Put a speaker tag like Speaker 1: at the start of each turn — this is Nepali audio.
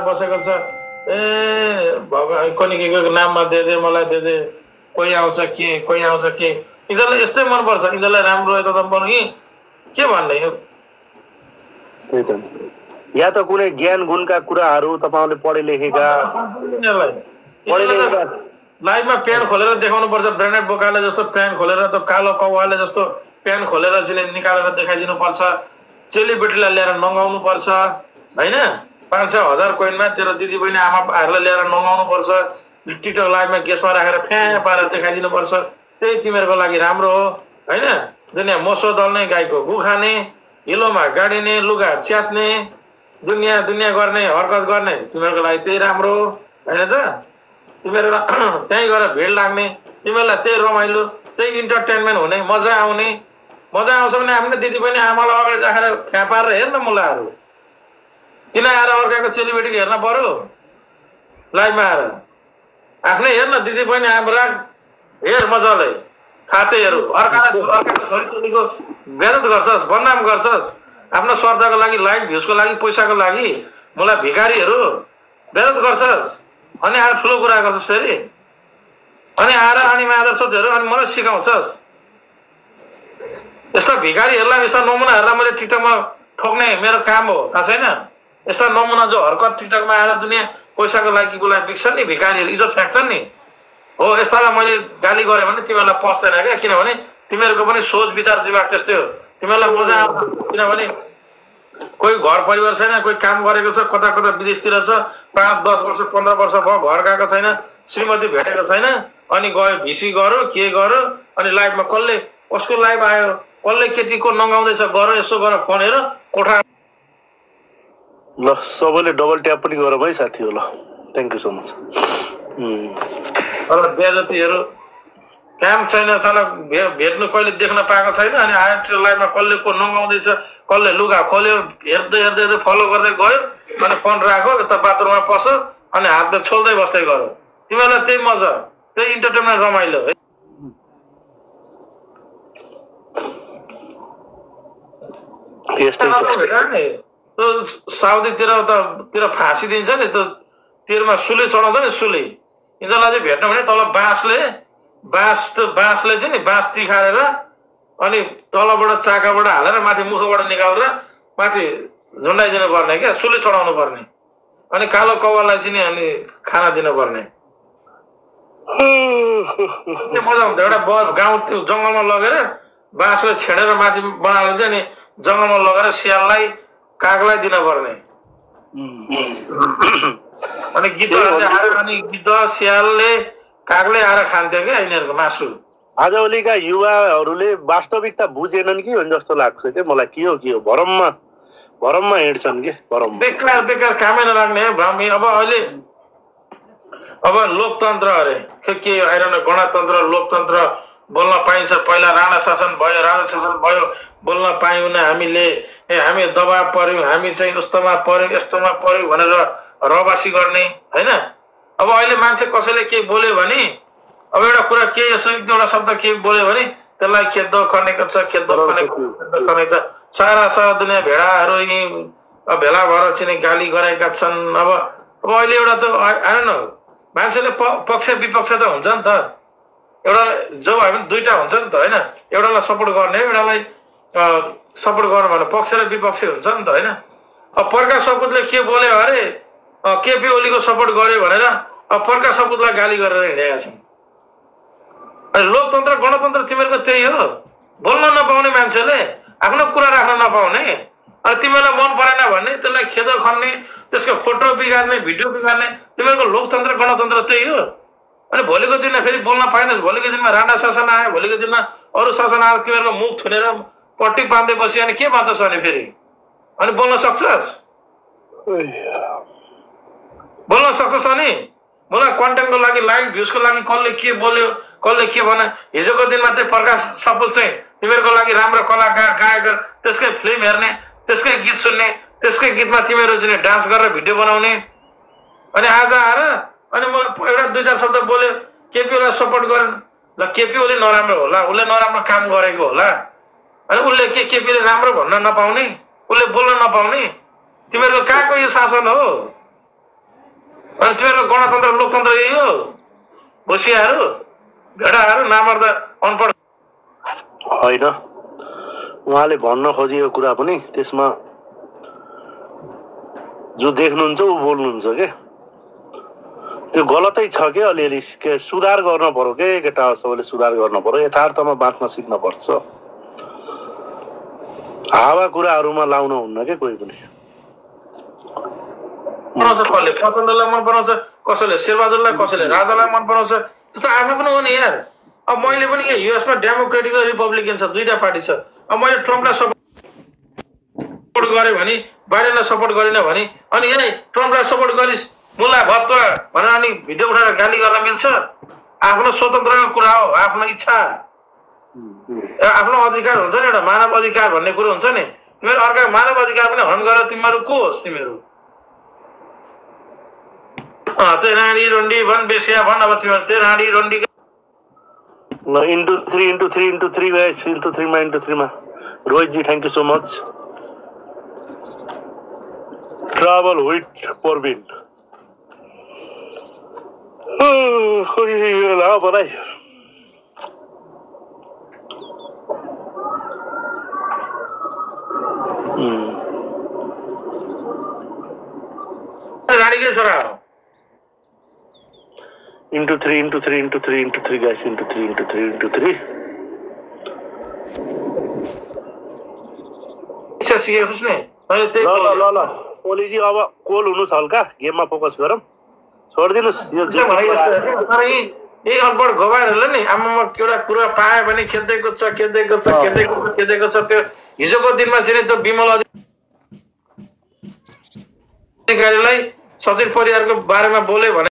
Speaker 1: बसेको छ भगवान कोनी के नाममा दे मलाई दे कोही आउँछ के यिनीहरूलाई यस्तै मनपर्छ यिनीहरूलाई राम्रो यता बनाउनु कि के भन्ने
Speaker 2: त्यही त या त कुनै ज्ञान गुणका कुराहरू तपाईहरुले पढे लेखेका
Speaker 1: लाइभमा प्यान खोलेर देखाउनु पर्छ ब्रान्डेड बोकाले जस्तो प्यान खोलेर त कालो कौवाले जस्तो प्यान खोलेर चाहिँ निकालेर देखाइदिनु पर्छ चेलीबेटीलाई ल्याएर नगाउनु पर्छ हैन 5-6 हजार कोइनमा तेरो दिदी बहिनी आमाहरूलाई ल्याएर नगाउनु पर्छ टिकटक लाइभमा गेस्टमा राखेर फ्या पारेर देखाइदिनु पर्छ त्यही तिमीहरूको लागि राम्रो हो हैन दुनिया मोसो दल्ने गाईको गु खाने हिलोमा गाडिने लुगा च्यात्ने दुनिया गर्ने हरकत गर्ने तिमीहरूको लागि त्यही राम्रो हो हैन त तिमीहरूलाई त्यही गएर भिड लाग्ने तिमीहरूलाई त्यही रमाइलो त्यही इन्टरटेनमेन्ट हुने मजा आउँछ भने आफ्नो दिदी पनि आमालाई अगाडि राखेर फ्या पारेर हेर्न मुलाहरू किन आएर अर्काको चेलीबेटीको हेर्न पर्यो लाइभमा आएर आफ्नै हेर्न दिदी पनि आमा राख हेर मजाले खातेहरू अर्काको छोरीचेलीको बेइज्जत गर्छस् बदनाम गर्छस् आफ्नो स्वार्थको लागि लाइक भ्युजको लागि पैसाको लागि मलाई भिखारीहरू बेइज्जत गर्छस् अनि आएर ठुलो कुरा गर्छस् फेरि अनि आएर अनि मादर सोधहरू अनि मलाई सिकाउँछस् यस्ता भिखारीहरूलाई यस्ता नमुनाहरूलाई मैले टिकटकमा ठोक्ने मेरो काम हो थाहा छैन यस्ता नमुना जो हरकत टिकटकमा आएर दुनियाँ पैसाको लागि बोलाइ बिक्छन् नि भिखारीहरू इज्जत फ्याँक्छन् नि हो यस्तालाई मैले गाली गरेँ भने तिमीहरूलाई पस्दैन क्या किनभने तिमीहरूको पनि सोच विचार दिमाग त्यस्तै हो तिमीहरूलाई मजा आउँछ किनभने कोही घर परिवार छैन कोही काम गरेको छ कता विदेशतिर छ 5-10 वर्ष 15 वर्ष भयो घर गएको छैन श्रीमती भेटेको छैन अनि गयो भिसी गर्यो के गर्यो अनि लाइभमा कसको लाइभ आयो कसले केटीको नगाउँदैछ गर यसो गर फोन हेर कोठा
Speaker 2: ल सबैले डबल ट्याप पनि गरौँ है साथी हो ल थ्याङ्क यू सो मच
Speaker 1: बेजतीहरू काम छैन साला भेट्नु कहिले देख्न पाएको छैन अनि आयो लाइभमा कसले को नगाउँदैछ कसले लुगा खोल्यो हेर्दै फलो गर्दै गयो अनि फोन राख्यो यता बाथरुममा पस्यो अनि हातले छोल्दै बस्दै गऱ्यो तिमीहरूलाई त्यही मजा त्यही इन्टरटेनमेन्ट रमाइलो है साउदीतिर फाँसी दिन्छ नि त्यो तिरमा सुली चढाउँछ नि सुली यिनीहरूलाई चाहिँ भेट्नु भने तल बाँसले चाहिँ नि बाँस तिखारेर अनि तलबाट चाकाबाट हालेर माथि मुखबाट निकालेर माथि झुन्डाइदिनु पर्ने क्या सुली चढाउनु पर्ने अनि कालो कौवालाई चाहिँ नि अनि खाना दिनु पर्ने मजा हुन्छ एउटा गाउँ त्यो जङ्गलमा लगेर बाँसले छेडेर माथि बनाएर चाहिँ नि जङ्गलमा लगेर स्याललाई कागलाई दिन पर्ने अनि गिद्धहरूले आएर अनि गिद्ध स्यालले कागले आएर खान्थ्यो क्या यिनीहरूको मासु
Speaker 2: आजभोलिका युवाहरूले वास्तविकता बुझेनन् कि भने जस्तो लाग्छ क्या मलाई के हो भरममा हिँड्छन् कि
Speaker 1: बेकार कामै नलाग्ने भ्रमी अब अहिले अब लोकतन्त्र अरे के आइरहन गणतन्त्र लोकतन्त्र बोल्न पाइन्छ पहिला राणा शासन भयो राजा शासन भयो बोल्न पायौँ हामीले हामी दबाब पर्यौँ हामी चाहिँ उस्तोमा पर्यौँ यस्तोमा पर्यौँ भनेर रबासी गर्ने हैन अब अहिले मान्छे कसैले के बोल्यो भने अब एउटा कुरा के यसो एउटा शब्द के बोल्यो भने त्यसलाई खेद्दो खनेको छ सारा दुनियाँ भेडाहरू यी भेला भएर चाहिँ गाली गरेका छन् अब अहिले एउटा त आएन मान्छेले पक्ष विपक्ष त हुन्छ नि त एउटा जो हामी दुईटा हुन्छ नि त हैन एउटालाई सपोर्ट गर्ने एउटालाई सपोर्ट गर्नु भने पक्ष र विपक्ष हुन्छ नि त हैन अब प्रकाश सपुतले के बोल्यो अरे केपी ओलीको सपोर्ट गर्यो भनेर अब प्रकाश सपुतलाई गाली गरेर हिँडेका छन् अनि लोकतन्त्र गणतन्त्र तिमीहरूको त्यही हो बोल्न नपाउने मान्छेले आफ्नो कुरा राख्न नपाउने अनि तिमीलाई मन परेन भन्ने त्यसलाई खेदो खन्ने त्यसको फोटो बिगार्ने भिडियो बिगार्ने तिमीहरूको लोकतन्त्र गणतन्त्र त्यही हो अनि भोलिको दिनमा फेरि बोल्न पाइनस् भोलिको दिनमा राणा शासन आयो भोलिको दिनमा अरू शासन आएर तिमीहरूको मुख थुनेर पट्टी बाँधेपछि अनि के बाँच्छस् अनि फेरि अनि बोल्न सक्छस् अनि मलाई कन्टेन्टको लागि लाइक भ्युजको लागि कसले के बोल्यो कसले के भने हिजोको दिनमा चाहिँ प्रकाश सपुत चाहिँ तिमीहरूको लागि राम्रो कलाकार गायक त्यसकै फिल्म हेर्ने त्यसकै गीत सुन्ने त्यसकै गीतमा तिमीहरू चाहिँ डान्स गरेर भिडियो बनाउने अनि आज आएर अनि मलाई एउटा 2-4 शब्द बोल्यो केपी ओलीलाई सपोर्ट गरेन ल केपी ओली नराम्रो होला उसले नराम्रो काम गरेको होला अनि उसले केपीले राम्रो भन्न नपाउने उसले बोल्न नपाउने तिमीहरूको कहाँको यो शासन हो अनि तिमीहरूको गणतन्त्र लोकतन्त्र यही हो? बसियाहरू भेडाहरू नामर्दा अनपढ
Speaker 2: होइन, उहाँले भन्न खोजेको कुरा पनि त्यसमा जो देख्नुहुन्छ ऊ बोल्नुहुन्छ के, त्यो गलतै छ के। अलिअलि के सुधार गर्न पर्यो के केटा, सबैले सुधार गर्न पर्यो, यथार्थमा बाँच्न सिक्न पर्छ। हावा कुराहरूमा लाउन हुन्न के कोही पनि।
Speaker 1: बनाउँछ, कसले प्रचण्डलाई मन बनाउँछ, कसैले शेरबहादुरलाई, कसैले राजालाई मन बनाउँछ, त्यो त आफै पनि हो नि यार। अब मैले पनि युएसमा डेमोक्रेटिक र रिपब्लिकन छ, दुईटा पार्टी छ। अब मैले ट्रम्पलाई सपोर्ट गरेँ भने, बाइडेनलाई सपोर्ट गरेन भने, अनि यही ट्रम्पलाई सपोर्ट गरिस् मुला भत्व भनेर अनि भिडियो उठाएर गाली गर्न मिल्छ? आफ्नो स्वतन्त्रको कुरा हो, आफ्नो इच्छा, आफ्नो अधिकार हुन्छ नि, एउटा मानव अधिकार भन्ने कुरो हुन्छ नि। तिमीहरू अर्का मानव अधिकार पनि हनन गरेर तिमीहरू को होस्? तिमीहरू तेराडी रन्डी भन, बेसिया भन, अब तिमीहरू तेराडी रन्डी।
Speaker 2: ल इन्टु थ्री गाइस, इन्टु थ्रीमा रोहितजी thank you so much. Travel with Prabin बनाइ
Speaker 1: रानीकै छोरा हो।
Speaker 2: Into three guys, into three.
Speaker 1: इच्छा सिकेको छस् नि तैँले त्यही
Speaker 2: ल ओलीजी अब कोल हुनुहोस्, हल्का गेममा फोकस गरौँ, छोडिदिनुहोस् यो
Speaker 1: तर यही अनपढ घोबारहरूले नि आमामा एउटा कुरा पायो भने खेद्दैको छ त्यो हिजोको दिनमा चाहिँ त्यो विमल अधिकारीलाई सचिन परिवारको बारेमा बोल्यो भने